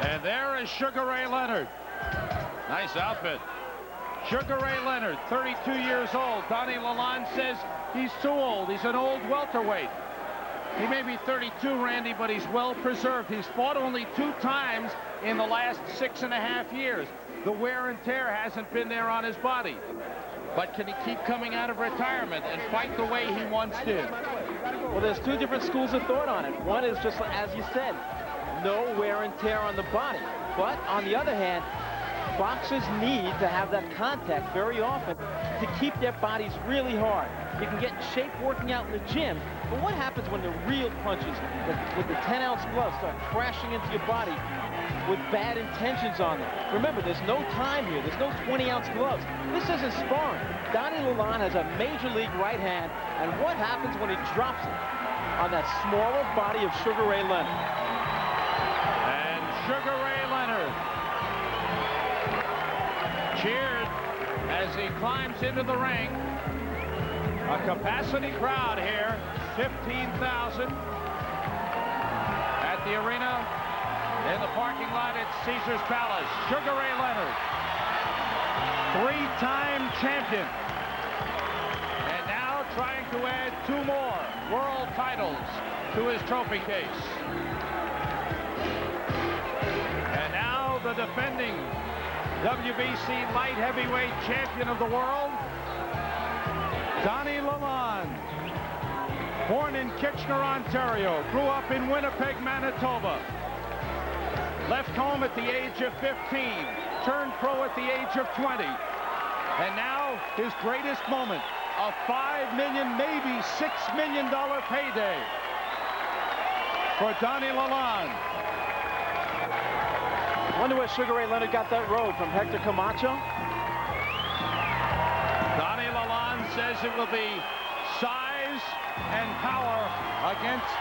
And there is Sugar Ray Leonard. Nice outfit. Sugar Ray Leonard, 32 years old. Donnie LaLonde says he's too old. He's an old welterweight. He may be 32, Randy, but he's well preserved. He's fought only 2 times in the last 6.5 years. The wear and tear hasn't been there on his body. But can he keep coming out of retirement and fight the way he once did? Well, there's 2 different schools of thought on it. One is just as you said, no wear and tear on the body. But on the other hand, boxers need to have that contact very often to keep their bodies really hard. You can get in shape working out in the gym, but what happens when the real punches with the 10-ounce gloves start crashing into your body with bad intentions on them? Remember, there's no time here. There's no 20-ounce gloves. This isn't sparring. Donnie LaLonde has a major league right hand, and what happens when he drops it on that smaller body of Sugar Ray Leonard? And Sugar Ray Leonard cheered as he climbs into the ring. A capacity crowd here, 15,000 at the arena. In the parking lot at Caesars Palace, Sugar Ray Leonard, 3-time champion, and now trying to add 2 more world titles to his trophy case. And now the defending WBC light heavyweight champion of the world, Donnie LaLonde. Born in Kitchener, Ontario, grew up in Winnipeg, Manitoba. Left home at the age of 15, turned pro at the age of 20. And now his greatest moment, a $5 million, maybe $6 million payday for Donnie LaLonde. Wonder where Sugar Ray Leonard got that road from Hector Camacho? Donnie LaLonde says it will be size and power against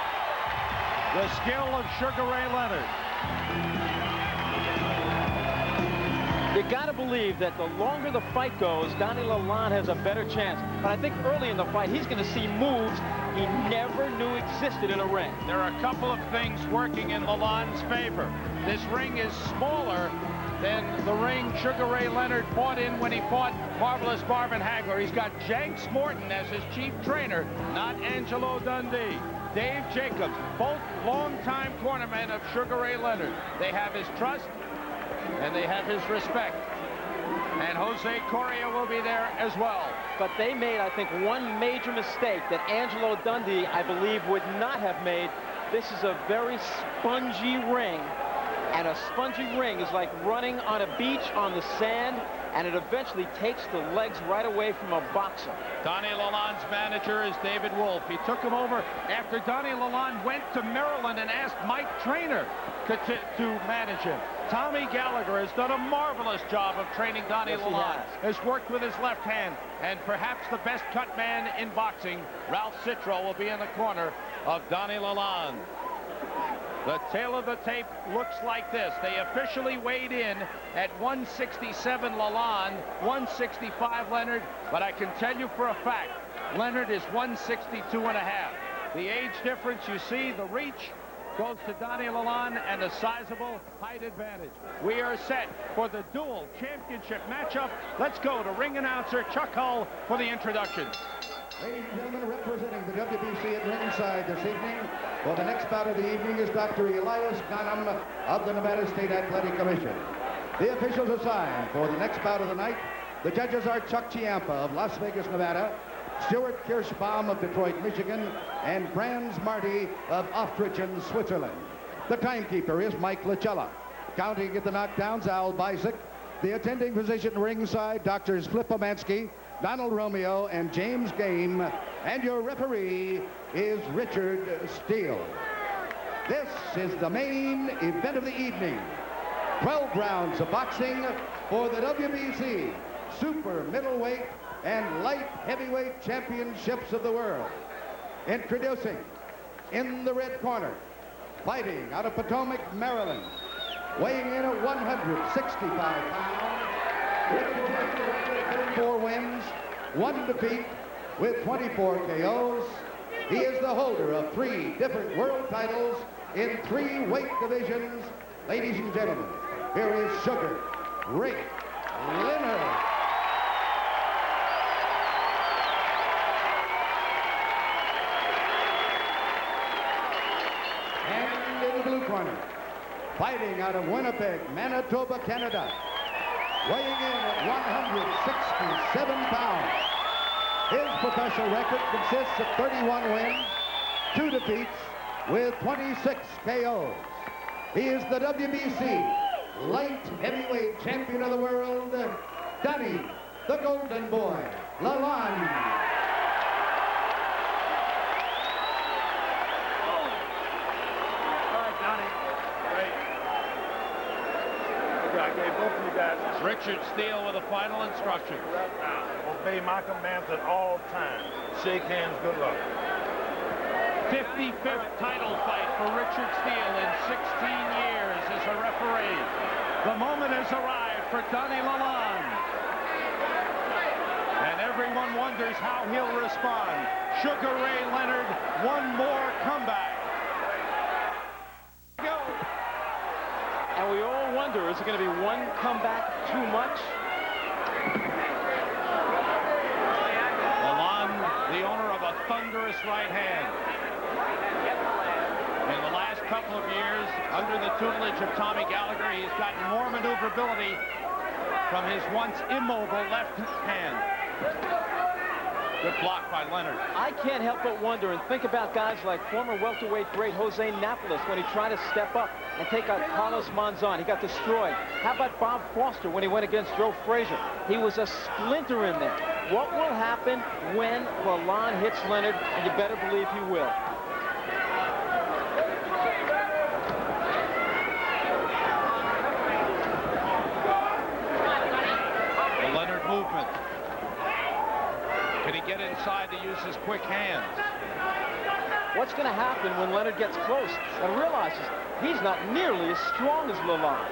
the skill of Sugar Ray Leonard. You got to believe that the longer the fight goes, Donnie LaLonde has a better chance. But I think early in the fight, he's going to see moves he never knew existed in a ring. There are a couple of things working in LaLonde's favor. This ring is smaller than the ring Sugar Ray Leonard fought in when he fought Marvelous Marvin Hagler. He's got Jenks Morton as his chief trainer, not Angelo Dundee. Dave Jacobs, both longtime cornermen of Sugar Ray Leonard. They have his trust and they have his respect. And Jose Correa will be there as well. But they made, I think, one major mistake that Angelo Dundee, I believe, would not have made. This is a very spongy ring. And a spongy ring is like running on a beach on the sand, and it eventually takes the legs right away from a boxer. Donnie LaLonde's manager is David Wolf. He took him over after Donnie LaLonde went to Maryland and asked Mike Traynor to manage him. Tommy Gallagher has done a marvelous job of training Donnie LaLonde. Has worked with his left hand, and perhaps the best cut man in boxing, Ralph Citro, will be in the corner of Donnie LaLonde. The tail of the tape looks like this. They officially weighed in at 167 LaLonde, 165 Leonard, but I can tell you for a fact, Leonard is 162.5. The age difference, you see, the reach goes to Donnie LaLonde and a sizable height advantage. We are set for the dual championship matchup. Let's go to ring announcer Chuck Hull for the introduction. Ladies and gentlemen, representing the WBC at ringside this evening, well, the next bout of the evening is Dr. Elias Ghanem of the Nevada State Athletic Commission. The officials assigned for the next bout of the night, the judges are Chuck Chiampa of Las Vegas, Nevada, Stuart Kirschbaum of Detroit, Michigan, and Franz Marty of Auftrichen, Switzerland. The timekeeper is Mike Lachella. Counting at the knockdowns, Al Bizik. The attending physician ringside, Doctors Flip Omansky, Donald Romeo, and James Game. And your referee is Richard Steele. This is the main event of the evening. 12 rounds of boxing for the WBC Super Middleweight and Light Heavyweight Championships of the world. Introducing, in the red corner, fighting out of Potomac, Maryland, weighing in at 165 pounds, 4 wins, 1 defeat, with 24 KOs. He is the holder of 3 different world titles in 3 weight divisions. Ladies and gentlemen, here is Sugar Ray Leonard. And in the blue corner, fighting out of Winnipeg, Manitoba, Canada, weighing in at 167 pounds. His professional record consists of 31 wins, 2 defeats, with 26 KOs. He is the WBC light heavyweight champion of the world, Donnie, the Golden Boy, LaLonde. I gave both of you guys. Richard Steele with a final instruction. Obey my commands at all times. Shake hands, good luck. 55th title fight for Richard Steele in 16 years as a referee. The moment has arrived for Donnie LaLonde. And everyone wonders how he'll respond. Sugar Ray Leonard, one more comeback. Go. And we all wonder, is it going to be one comeback too much? LaLonde, the owner of a thunderous right hand. In the last couple of years, under the tutelage of Tommy Gallagher, he's gotten more maneuverability from his once immobile left hand. Good block by Leonard. I can't help but wonder and think about guys like former welterweight great Jose Napoles when he tried to step up and take out Carlos Monzon. He got destroyed. How about Bob Foster when he went against Joe Frazier? He was a splinter in there. What will happen when LaLonde hits Leonard? And you better believe he will. The Leonard movement. Can he get inside to use his quick hands? What's going to happen when Leonard gets close and realizes he's not nearly as strong as LaLonde?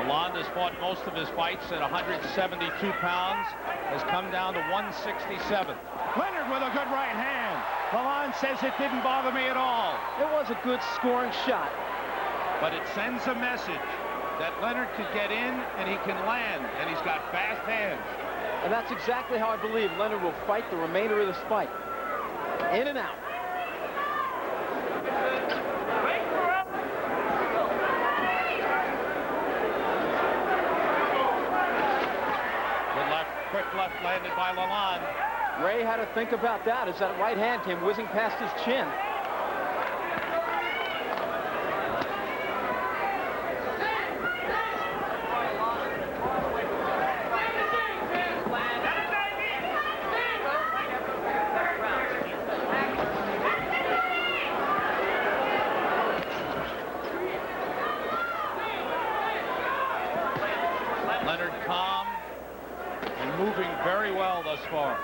LaLonde has fought most of his fights at 172 pounds, has come down to 167. Leonard with a good right hand. LaLonde says it didn't bother me at all. It was a good scoring shot. But it sends a message that Leonard could get in and he can land, and he's got fast hands. And that's exactly how I believe Leonard will fight the remainder of this fight. In and out. Good left, quick left landed by LaLonde. Ray had to think about that as that right hand came whizzing past his chin. Leonard calm and moving very well thus far.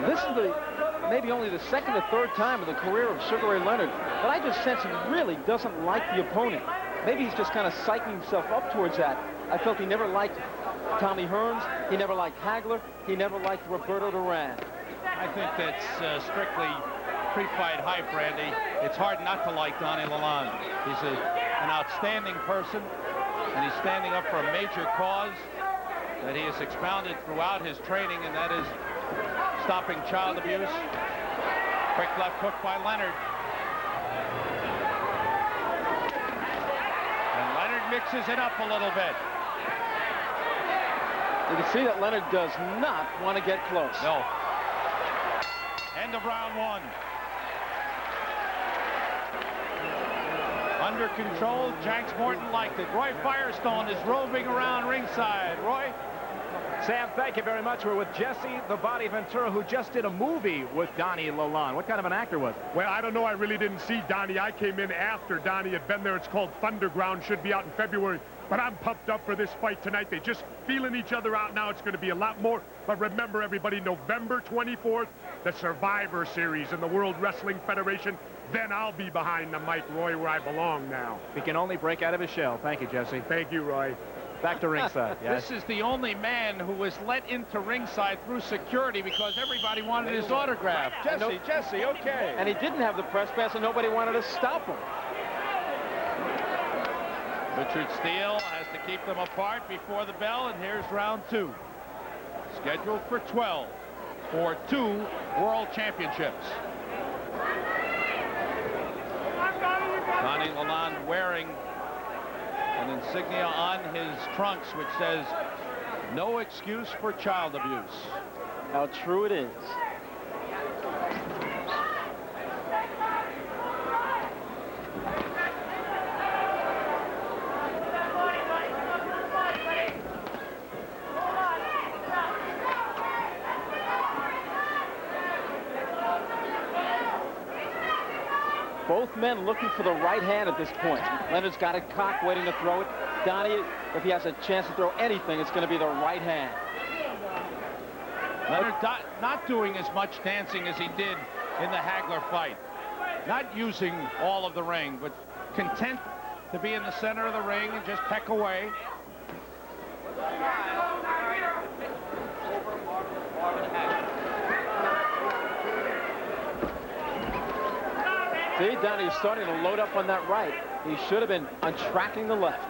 This is maybe only the second or third time in the career of Sugar Ray Leonard that I just sense he really doesn't like the opponent. Maybe he's just kind of psyching himself up towards that. I felt he never liked Tommy Hearns. He never liked Hagler. He never liked Roberto Duran. I think that's strictly pre-fight hype, Randy. It's hard not to like Donnie LaLonde. He's an outstanding person, and he's standing up for a major cause that he has expounded throughout his training, and that is stopping child abuse. Quick left hook by Leonard. And Leonard mixes it up a little bit. You can see that Leonard does not want to get close. No. End of round one. Under control, Janks Morton liked it. Roy Firestone is roving around ringside. Roy? Sam, thank you very much. We're with Jesse the Body Ventura, who just did a movie with Donnie LaLonde. What kind of an actor was he? Well, I don't know. I really didn't see Donnie. I came in after Donnie had been there. It's called Thunderground. Should be out in February. But I'm pumped up for this fight tonight. They're just feeling each other out now. It's going to be a lot more. But remember, everybody, November 24th, the Survivor Series in the World Wrestling Federation. Then I'll be behind the mic, Roy, where I belong now. He can only break out of his shell. Thank you, Jesse. Thank you, Roy. Back to ringside. Yes. This is the only man who was let into ringside through security because everybody wanted his autograph. Jesse, okay. And he didn't have the press pass, and nobody wanted to stop him. Richard Steele has to keep them apart before the bell, and here's round 2. Scheduled for 12 for 2 World Championships. Donnie LaLonde wearing an insignia on his trunks which says, "No excuse for child abuse." How true it is. Both men looking for the right hand at this point. Leonard's got it cocked, waiting to throw it. Donnie, if he has a chance to throw anything, it's going to be the right hand. Leonard not doing as much dancing as he did in the Hagler fight. Not using all of the ring, but content to be in the center of the ring and just peck away. See, Donnie's starting to load up on that right. He should have been on tracking the left.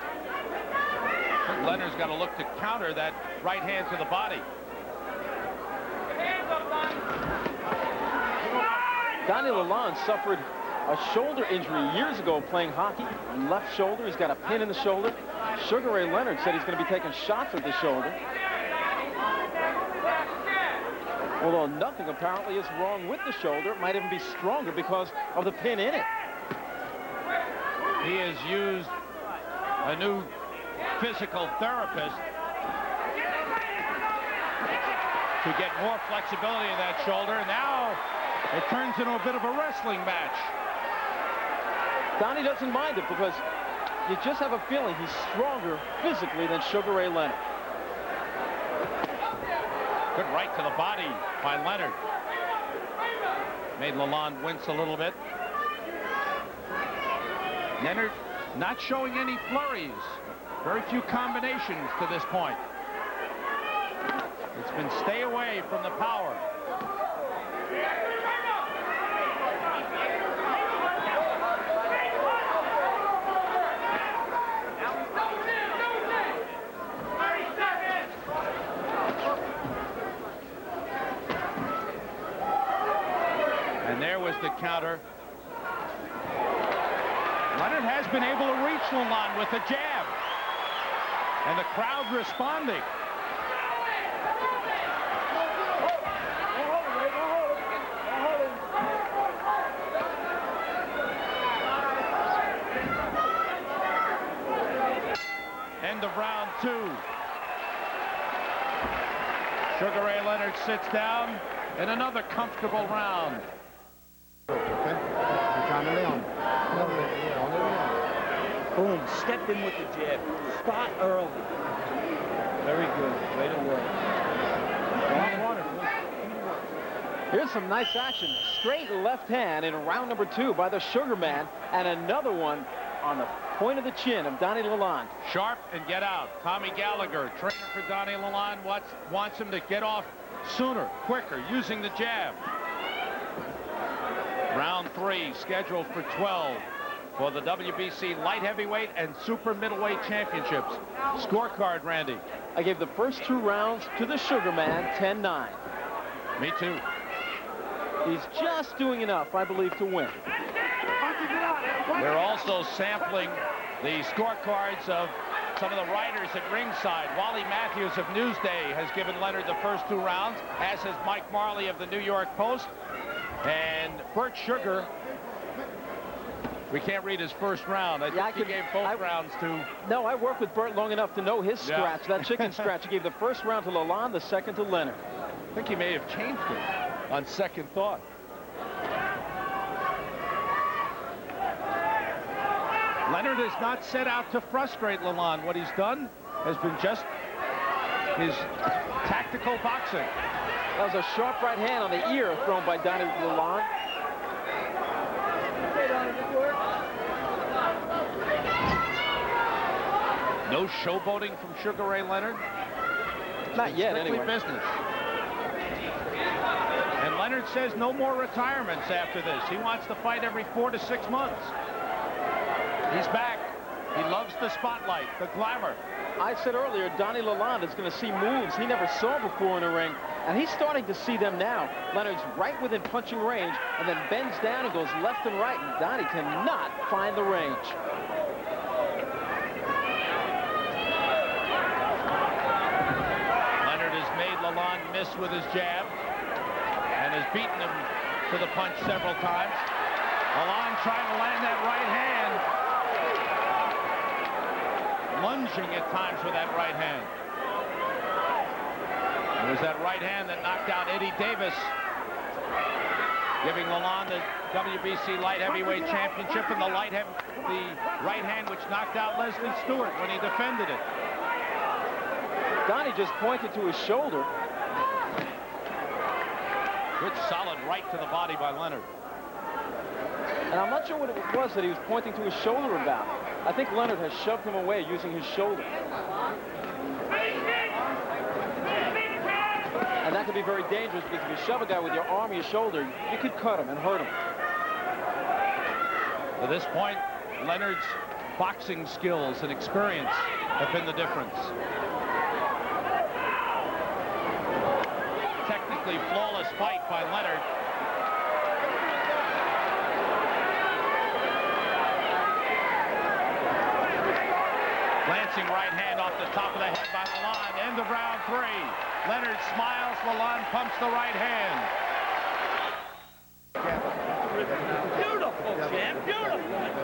Leonard's got to look to counter that right hand to the body. Donnie LaLonde suffered a shoulder injury years ago playing hockey. Left shoulder, he's got a pin in the shoulder. Sugar Ray Leonard said he's going to be taking shots at the shoulder. Although nothing apparently is wrong with the shoulder. It might even be stronger because of the pin in it. He has used a new physical therapist to get more flexibility in that shoulder. Now it turns into a bit of a wrestling match. Donnie doesn't mind it because you just have a feeling he's stronger physically than Sugar Ray Leonard. Good right to the body by Leonard. Made LaLonde wince a little bit. Leonard not showing any flurries. Very few combinations to this point. It's been stay away from the power. And there was the counter. Leonard has been able to reach LaLonde with a jab. And the crowd responding. End of round 2. Sugar Ray Leonard sits down in another comfortable round. Boom, stepped in with the jab. Spot early. Very good. Way to work. Here's some nice action. Straight left hand in round number 2 by the Sugar Man, and another one on the point of the chin of Donnie LaLonde. Sharp and get out. Tommy Gallagher, trainer for Donnie LaLonde, wants him to get off sooner, quicker, using the jab. Round 3 scheduled for 12 for the WBC light heavyweight and super middleweight championships. Scorecard, Randy. I gave the first 2 rounds to the Sugar Man, 10-9. Me too. He's just doing enough, I believe, to win. They're also sampling the scorecards of some of the writers at ringside. Wally Matthews of Newsday has given Leonard the first 2 rounds, as has Mike Marley of the New York Post. And Bert Sugar, we can't read his first round. I think he gave both rounds to... No, I worked with Bert long enough to know his scratch, that chicken scratch. He gave the first round to LaLonde, the second to Leonard. I think he may have changed it on second thought. Leonard has not set out to frustrate LaLonde. What he's done has been just his tactical boxing. That was a sharp right hand on the ear thrown by Donnie LaLonde. No showboating from Sugar Ray Leonard? Not yet, Strictly anyway. business. And Leonard says no more retirements after this. He wants to fight every 4 to 6 months. He's back. He loves the spotlight, the glamour. I said earlier, Donnie LaLonde is going to see moves he never saw before in the ring, and he's starting to see them now. Leonard's right within punching range, and then bends down and goes left and right, and Donnie cannot find the range. Leonard has made LaLonde miss with his jab and has beaten him to the punch several times. LaLonde trying to land that right hand. Lunging at times with that right hand. It was that right hand that knocked out Eddie Davis, giving LaLonde the WBC light heavyweight championship, and the right hand which knocked out Leslie Stewart when he defended it. Donnie just pointed to his shoulder. Good solid right to the body by Leonard. And I'm not sure what it was that he was pointing to his shoulder about. I think Leonard has shoved him away using his shoulder. And that can be very dangerous, because if you shove a guy with your arm or your shoulder, you could cut him and hurt him. At this point, Leonard's boxing skills and experience have been the difference. Technically flawless fight by Leonard. Glancing right hand off the top of the head by LaLonde. End of round 3. Leonard smiles. LaLonde pumps the right hand. Beautiful, champ. Beautiful. Let's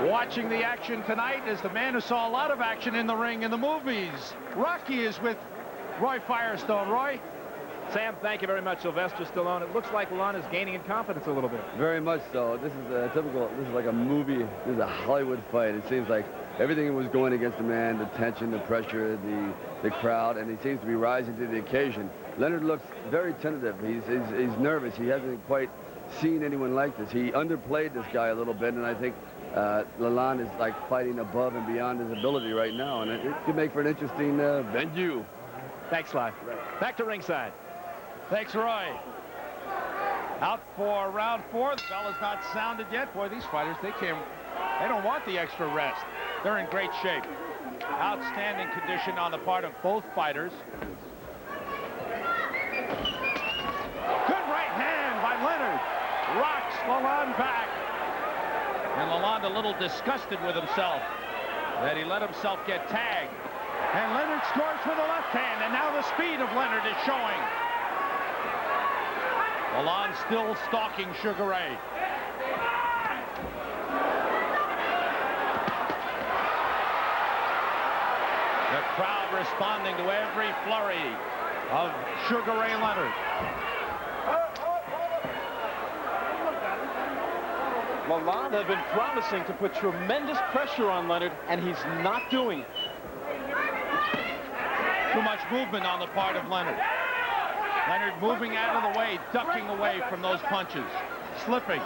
go. Watching the action tonight is the man who saw a lot of action in the ring in the movies. Rocky is with Roy Firestone. Roy? Sam, thank you very much, Sylvester Stallone. It looks like LaLonde is gaining in confidence a little bit. Very much so. This is a typical, this is like a movie, this is a Hollywood fight. It seems like everything was going against the man, the tension, the pressure, the crowd, and he seems to be rising to the occasion. Leonard looks very tentative. He's nervous. He hasn't quite seen anyone like this. He underplayed this guy a little bit, and I think LaLonde is like fighting above and beyond his ability right now, and it could make for an interesting venue. Thanks, Sly. Back to ringside. Thanks, Roy. Out for round 4. The bell has not sounded yet. Boy, these fighters, they don't want the extra rest. They're in great shape. Outstanding condition on the part of both fighters. Good right hand by Leonard. Rocks LaLonde back. And LaLonde a little disgusted with himself that he let himself get tagged. And Leonard scores with the left hand, and now the speed of Leonard is showing. LaLonde still stalking Sugar Ray. The crowd responding to every flurry of Sugar Ray Leonard. LaLonde has been promising to put tremendous pressure on Leonard, and he's not doing it. Too much movement on the part of Leonard. Leonard moving out of the way, ducking away from those punches, slipping.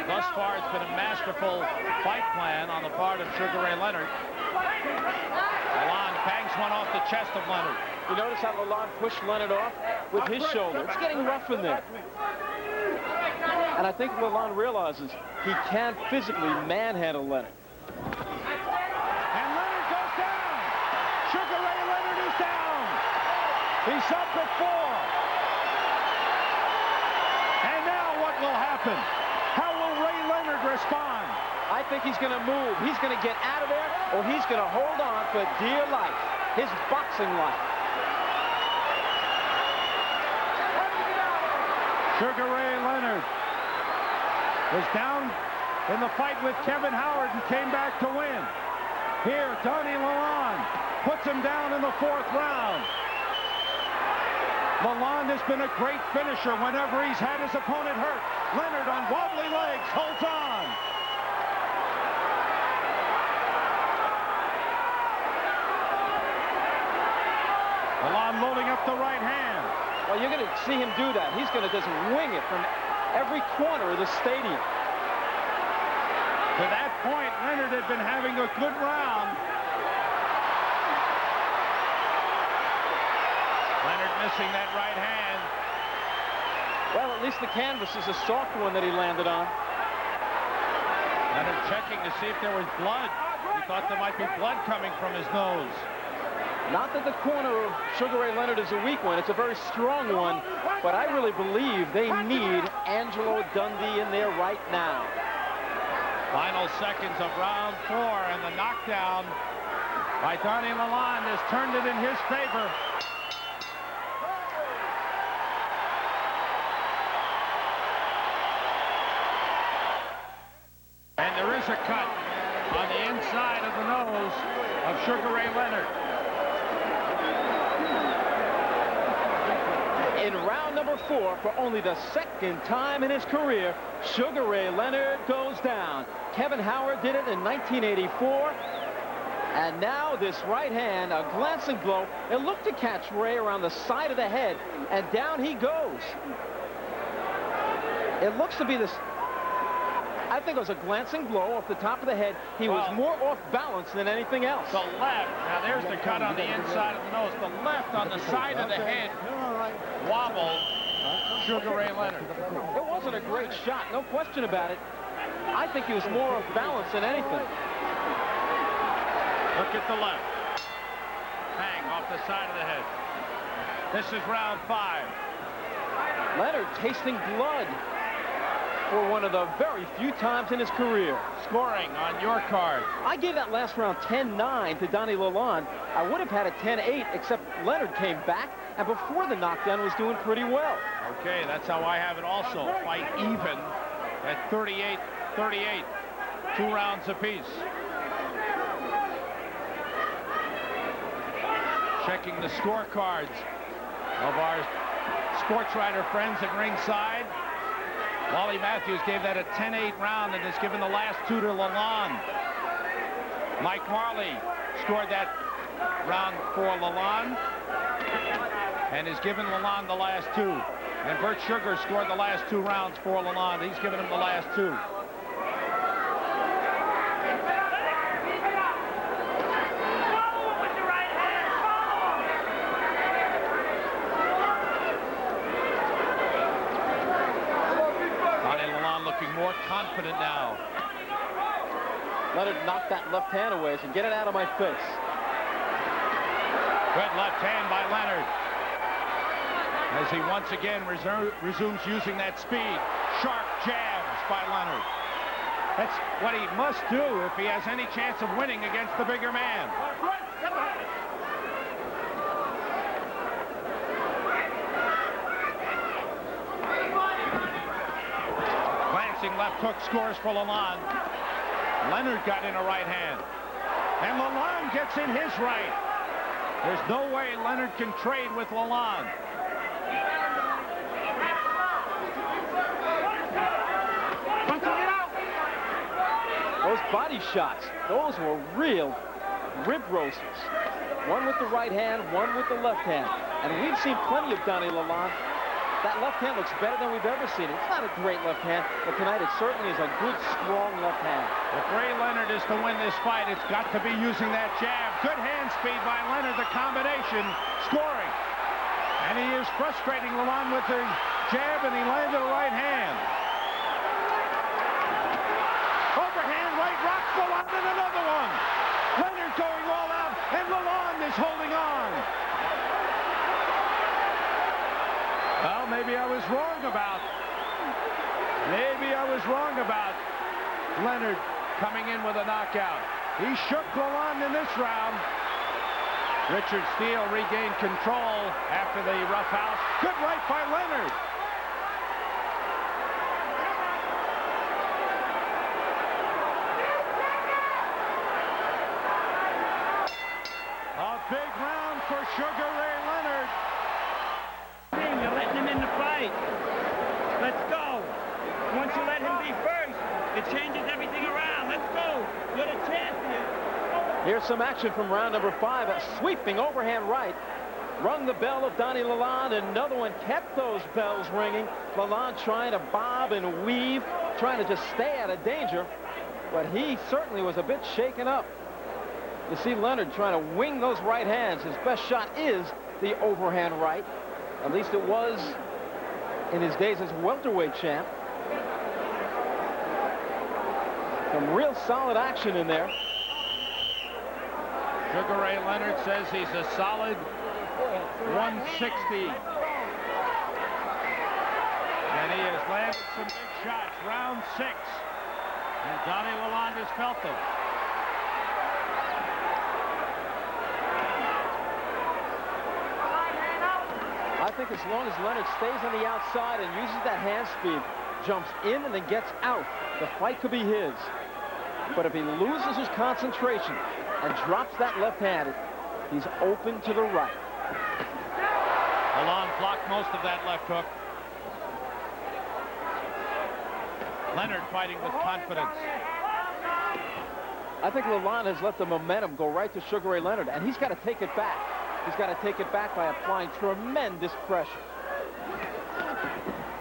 Thus far, it's been a masterful fight plan on the part of Sugar Ray Leonard. LaLonde bangs one off the chest of Leonard. You notice how LaLonde pushed Leonard off with his shoulder. It's getting rough in there. And I think LaLonde realizes he can't physically manhandle Leonard. And Leonard goes down. Sugar Ray Leonard is down. He's up at 4. And now what will happen? How will Ray Leonard respond? I think he's going to move. He's going to get out of there, or he's going to hold on for dear life. His boxing life. Sugar Ray Leonard was down in the fight with Kevin Howard and came back to win. Here, Donnie LaLonde puts him down in the 4th round. LaLonde has been a great finisher whenever he's had his opponent hurt. Leonard on wobbly legs holds on. LaLonde loading up the right hand. Well, you're going to see him do that. He's going to just wing it from every corner of the stadium. To that point, Leonard had been having a good round. Leonard missing that right hand. Well, at least the canvas is a soft one that he landed on. Leonard checking to see if there was blood. He thought there might be blood coming from his nose. Not that the corner of Sugar Ray Leonard is a weak one. It's a very strong one. But I really believe they need Angelo Dundee in there right now. Final seconds of round 4, and the knockdown by Donnie LaLonde has turned it in his favor. And there is a cut on the inside of the nose of Sugar Ray Leonard. In round number 4, for only the second time in his career, Sugar Ray Leonard goes down. Kevin Howard did it in 1984. And now this right hand, a glancing blow. It looked to catch Ray around the side of the head, and down he goes. It looks to be this. I think it was a glancing blow off the top of the head. He was more off balance than anything else. The left, now there's the cut on the inside of the nose. The left on the side of the head wobbled Sugar Ray Leonard. It wasn't a great shot, no question about it. I think he was more off balance than anything. Look at the left. Hang off the side of the head. This is round 5. Leonard tasting blood for one of the very few times in his career. Scoring on your card. I gave that last round 10-9 to Donnie LaLonde. I would have had a 10-8, except Leonard came back, and before the knockdown was doing pretty well. Okay, that's how I have it also. Fight even at 38-38. 2 rounds apiece. Checking the scorecards of our sports writer friends at ringside. Wally Matthews gave that a 10-8 round and has given the last 2 to LaLonde. Mike Marley scored that round for LaLonde and has given LaLonde the last 2. And Bert Sugar scored the last 2 rounds for LaLonde. He's given him the last 2. More confident now. Leonard knocked that left hand away and get it out of my face. Good left hand by Leonard. As he once again resumes using that speed. Sharp jabs by Leonard. That's what he must do if he has any chance of winning against the bigger man. Left hook scores for LaLonde. Leonard got in a right hand. And LaLonde gets in his right. There's no way Leonard can trade with LaLonde. Those body shots, those were real rib roasters. One with the right hand, one with the left hand. And we've seen plenty of Donnie LaLonde. That left hand looks better than we've ever seen it. It's not a great left hand, but tonight it certainly is a good, strong left hand. If Ray Leonard is to win this fight, it's got to be using that jab. Good hand speed by Leonard, the combination, scoring. And he is frustrating LaLonde with the jab, and he landed a right hand. Overhand right, rocks LaLonde, and another one. Leonard going all out, and LaLonde is holding on. Well, maybe I was wrong about Leonard coming in with a knockout. He shook LaLonde in this round. Richard Steele regained control after the roughhouse. Good right by Leonard. A big round for Sugar Ray Leonard. You're letting him in the fight. Let's go. Once you let him be first, it changes everything around. Let's go. You're the champion. Here's some action from round number 5. A sweeping overhand right. rung the bell of Donnie LaLonde. Another one kept those bells ringing. LaLonde trying to bob and weave, trying to just stay out of danger. But he certainly was a bit shaken up. You see Leonard trying to wing those right hands. His best shot is the overhand right. At least it was in his days as welterweight champ. Some real solid action in there. Sugar Ray Leonard says he's a solid 160. And he has landed some big shots. Round 6. And Donnie LaLonde has felt them. I think as long as Leonard stays on the outside and uses that hand speed, jumps in and then gets out, the fight could be his. But if he loses his concentration and drops that left hand, he's open to the right. LaLonde blocked most of that left hook. Leonard fighting with confidence. I think LaLonde has let the momentum go right to Sugar Ray Leonard, and he's got to take it back. He's got to take it back by applying tremendous pressure.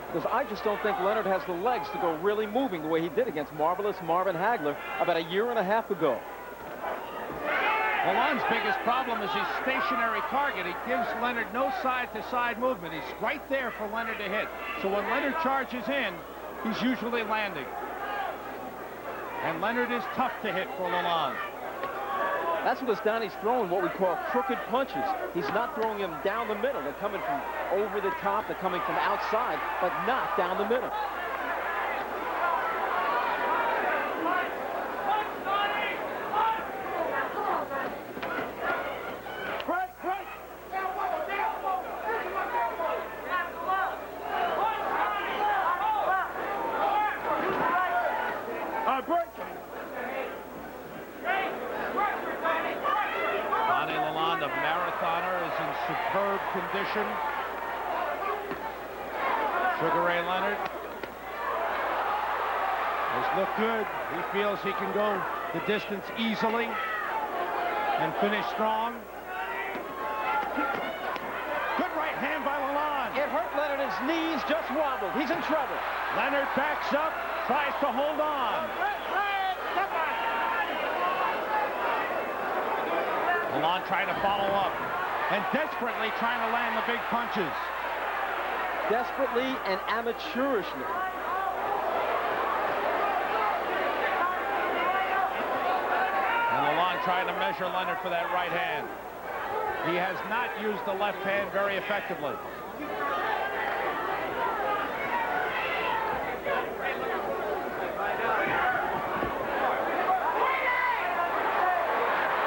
Because I just don't think Leonard has the legs to go really moving the way he did against Marvelous Marvin Hagler about a year and a half ago. LaLonde's biggest problem is his stationary target. He gives Leonard no side-to-side movement. He's right there for Leonard to hit. So when Leonard charges in, he's usually landing. And Leonard is tough to hit for LaLonde. That's because Donnie's throwing what we call crooked punches. He's not throwing them down the middle. They're coming from over the top. They're coming from outside, but not down the middle. Superb condition. Sugar Ray Leonard has looked good. He feels he can go the distance easily and finish strong. Good right hand by LaLonde. It hurt Leonard. His knees just wobbled. He's in trouble. Leonard backs up, tries to hold on. LaLonde trying to follow up. And desperately trying to land the big punches. Desperately and amateurishly. And LaLonde trying to measure Leonard for that right hand. He has not used the left hand very effectively.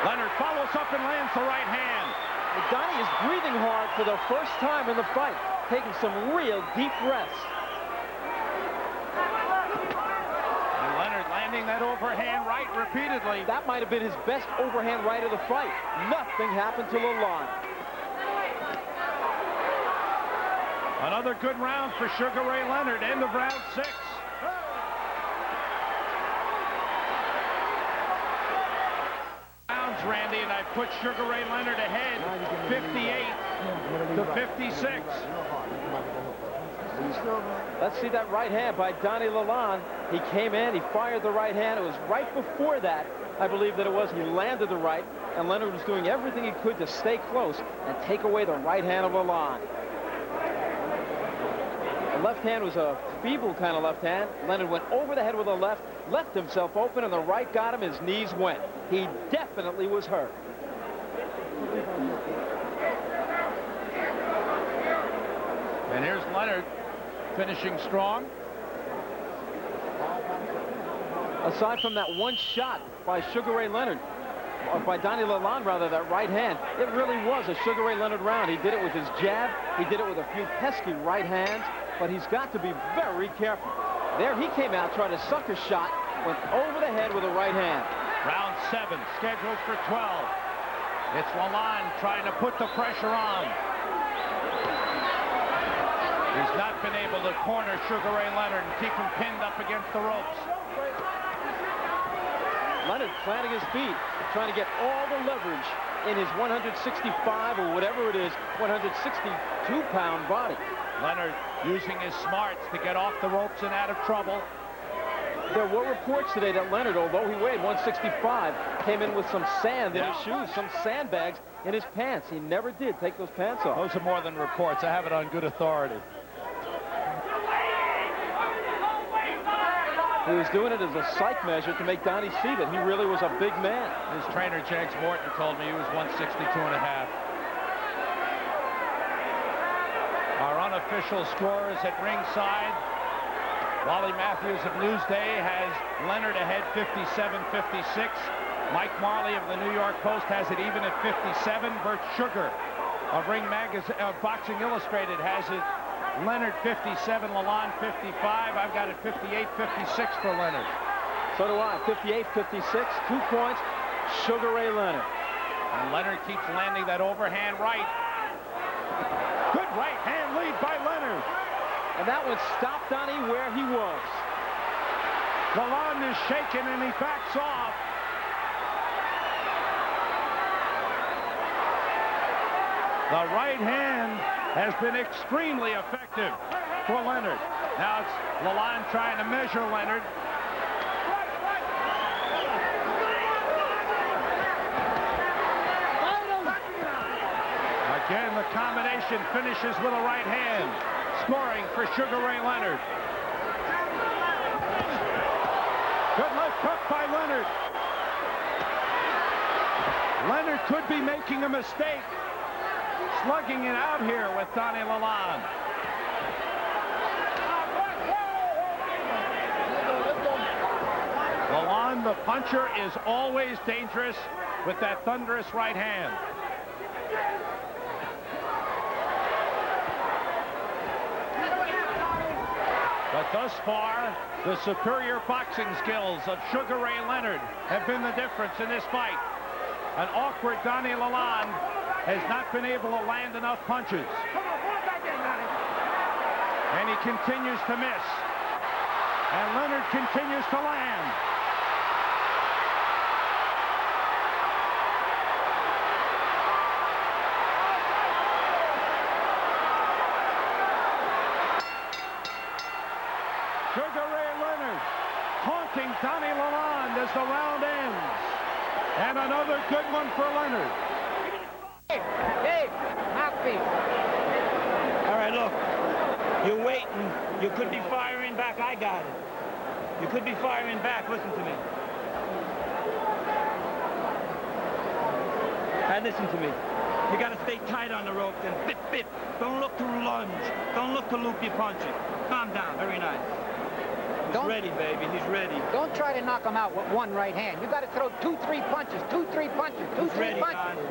Leonard follows up and lands the right hand. Donnie is breathing hard for the first time in the fight, taking some real deep breaths. And Leonard landing that overhand right repeatedly. That might have been his best overhand right of the fight. Nothing happened to LaLonde. Another good round for Sugar Ray Leonard. End of round 6. Randy, and I put Sugar Ray Leonard ahead 58 to 56. Let's see that right hand by Donnie LaLonde. He came in, he fired the right hand. It was right before that, I believe that it was, he landed the right, and Leonard was doing everything he could to stay close and take away the right hand of LaLonde. The left hand was a feeble kind of left hand. Leonard went over the head with the left, left himself open, and the right got him. His knees went. He definitely was hurt. And here's Leonard finishing strong. Aside from that one shot by Sugar Ray Leonard, or by Donnie LaLonde rather, that right hand, it really was a Sugar Ray Leonard round. He did it with his jab. He did it with a few pesky right hands. But he's got to be very careful. There he came out, tried to suck a shot, went over the head with a right hand. Round 7, scheduled for 12. It's LaLonde trying to put the pressure on. He's not been able to corner Sugar Ray Leonard and keep him pinned up against the ropes. Leonard planting his feet, trying to get all the leverage in his 165 or whatever it is, 162-pound body. Leonard using his smarts to get off the ropes and out of trouble. There were reports today that Leonard, although he weighed 165, came in with some sand in his shoes, some sandbags in his pants. He never did take those pants off. Those are more than reports. I have it on good authority. He was doing it as a psych measure to make Donnie see that he really was a big man. His trainer, James Morton, told me he was 162.5. Our unofficial scores at ringside. Wally Matthews of Newsday has Leonard ahead 57-56. Mike Marley of the New York Post has it even at 57. Bert Sugar of Ring Magazine, Boxing Illustrated has it Leonard 57, LaLonde 55. I've got it 58-56 for Leonard. So do I. 58-56, 2 points. Sugar Ray Leonard. And Leonard keeps landing that overhand right. Good right hand lead by Leonard. And that one stopped Donnie where he was. LaLonde is shaken and he backs off. The right hand has been extremely effective for Leonard. Now it's LaLonde trying to measure Leonard. Again, the combination finishes with a right hand, scoring for Sugar Ray Leonard. Good left hook by Leonard. Leonard could be making a mistake, slugging it out here with Donnie LaLonde. LaLonde, the puncher, is always dangerous with that thunderous right hand. But thus far, the superior boxing skills of Sugar Ray Leonard have been the difference in this fight. An awkward Donnie LaLonde has not been able to land enough punches. And he continues to miss. And Leonard continues to land. Sugar Ray Leonard taunting Donnie LaLonde as the round ends. And another good one for Leonard. Hey, mouthpiece. All right, look. You're waiting. You could be firing back. I got it. You could be firing back. Listen to me. Hey, listen to me. You got to stay tight on the rope and bip, bip. Don't look to lunge. Don't look to loop your punching. Calm down. Very nice. He's ready, baby. He's ready. Don't try to knock him out with one right hand. You got to throw 2-3 punches, 2-3 punches, 2-3 punches.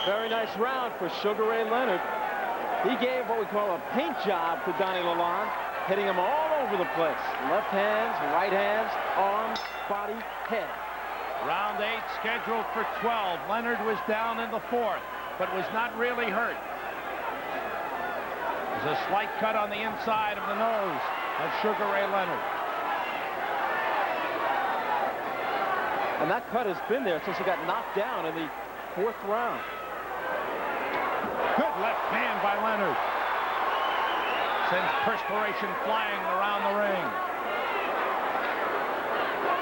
Very nice round for Sugar Ray Leonard. He gave what we call a paint job to Donnie LaLonde, hitting him all over the place. Left hands, right hands, arms, body, head. Round 8 scheduled for 12. Leonard was down in the 4th, but was not really hurt. There's a slight cut on the inside of the nose of Sugar Ray Leonard. And that cut has been there since he got knocked down in the 4th round. Good left hand by Leonard. Sends perspiration flying around the ring.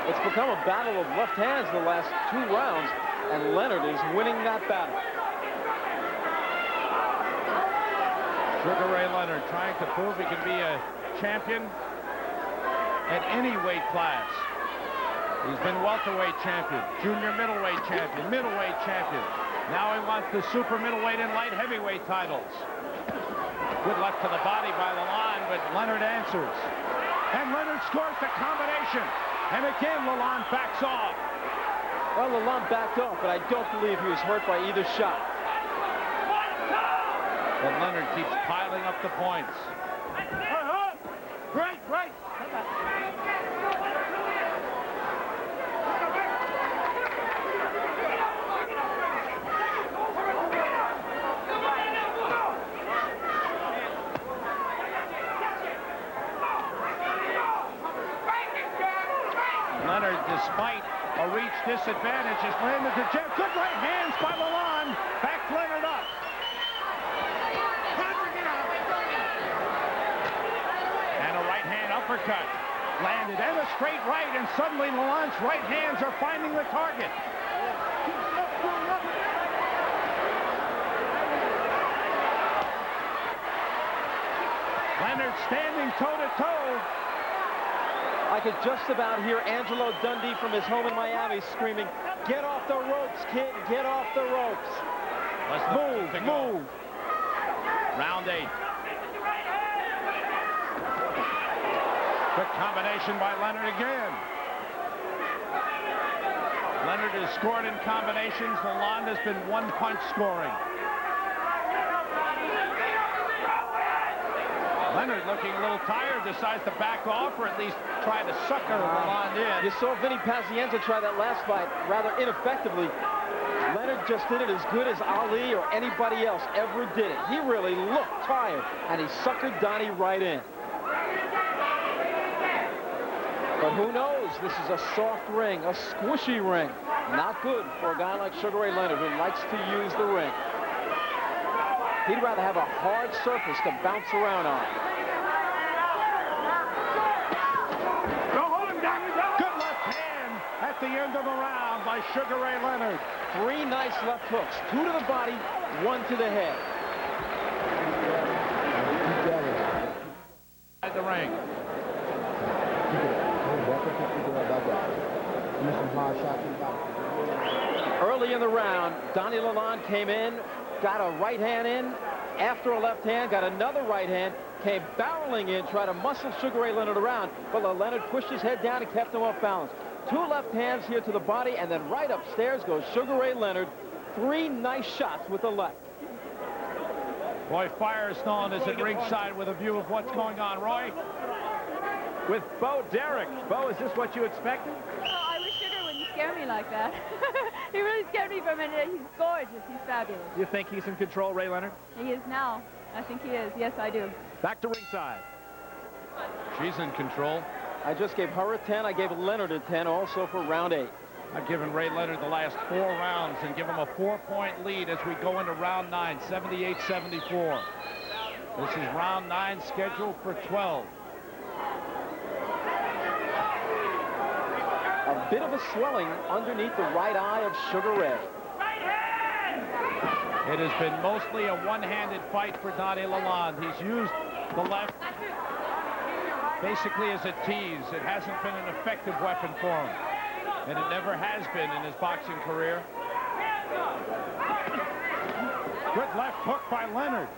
It's become a battle of left hands in the last 2 rounds, and Leonard is winning that battle. Sugar Ray Leonard trying to prove he can be a champion at any weight class. He's been welterweight champion, junior middleweight champion, middleweight champion. Now he wants the super middleweight and light heavyweight titles. Good left to the body by LaLonde, but Leonard answers. And Leonard scores the combination. And again, LaLonde backs off. Well, LaLonde backed off, but I don't believe he was hurt by either shot. But Leonard keeps piling up the points. Right. Leonard, despite a reach disadvantage, advantage is landed to Jeff. Good right hands by LaLonde. Back Leonard up. And a right hand uppercut. Landed and a straight right, and suddenly LaLonde's right hands are finding the target. Leonard standing toe-to-toe. I could just about hear Angelo Dundee from his home in Miami screaming, "Get off the ropes, kid, get off the ropes." Move, move. Round 8. Good combination by Leonard again. Leonard has scored in combinations. LaLonde has been one-punch scoring. Leonard looking a little tired, decides to back off or at least try to sucker LaLonde in. You saw Vinny Pazienza try that last fight rather ineffectively. Leonard just did it as good as Ali or anybody else ever did it. He really looked tired, and he suckered Donnie right in. But who knows? This is a soft ring, a squishy ring. Not good for a guy like Sugar Ray Leonard, who likes to use the ring. He'd rather have a hard surface to bounce around on. Good left hand at the end of the round by Sugar Ray Leonard. 3 nice left hooks, 2 to the body, 1 to the head. At the ring. Early in the round, Donnie LaLonde came in, got a right hand in, after a left hand, got another right hand, came barreling in, tried to muscle Sugar Ray Leonard around, but Leonard pushed his head down and kept him off balance. 2 left hands here to the body, and then right upstairs goes Sugar Ray Leonard. 3 nice shots with the left. Roy Firestone is at ringside with a view of what's going on. Roy? With Bo Derek. Bo, is this what you expected? Oh, I wish Sugar wouldn't scare me like that. He really scared me for a minute. He's gorgeous. He's fabulous. You think he's in control, Ray Leonard? He is now. I think he is. Yes, I do. Back to ringside. She's in control. I just gave her a 10. I gave Leonard a 10 also for round 8. I've given Ray Leonard the last 4 rounds and give him a 4-point lead as we go into round 9, 78-74. This is round 9 scheduled for 12. A bit of a swelling underneath the right eye of Sugar Ray. It has been mostly a one-handed fight for Donnie LaLonde. He's used the left basically as a tease. It hasn't been an effective weapon for him, and it never has been in his boxing career. Good left hook by Leonard.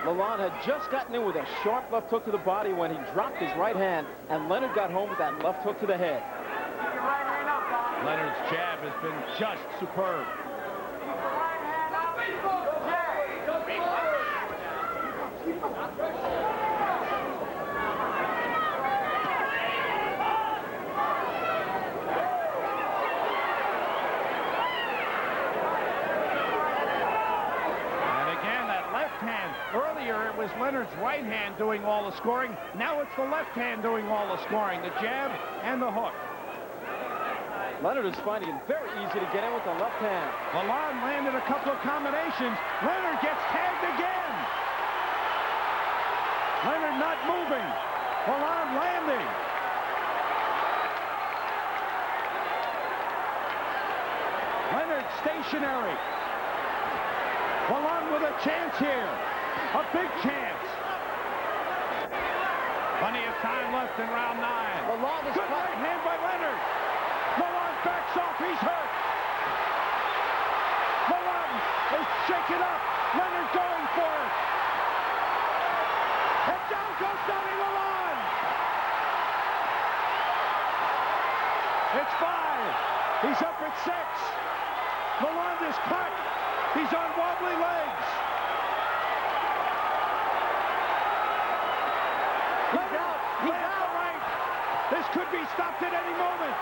LaLonde had just gotten in with a sharp left hook to the body when he dropped his right hand, and Leonard got home with that left hook to the head. Leonard's jab has been just superb. Earlier, it was Leonard's right hand doing all the scoring. Now it's the left hand doing all the scoring, the jab and the hook. Leonard is finding it very easy to get in with the left hand. LaLonde landed a couple of combinations. Leonard gets tagged again. Leonard not moving. LaLonde landing. Leonard stationary. LaLonde with a chance here. A big chance. Plenty of time left in round 9. LaLonde is good right hand by Leonard. LaLonde backs off. He's hurt. LaLonde is shaken up. Leonard going for it. And down goes Donnie LaLonde. It's 5. He's up at 6. LaLonde is cut. He's on wobbly legs. He's out right. This could be stopped at any moment.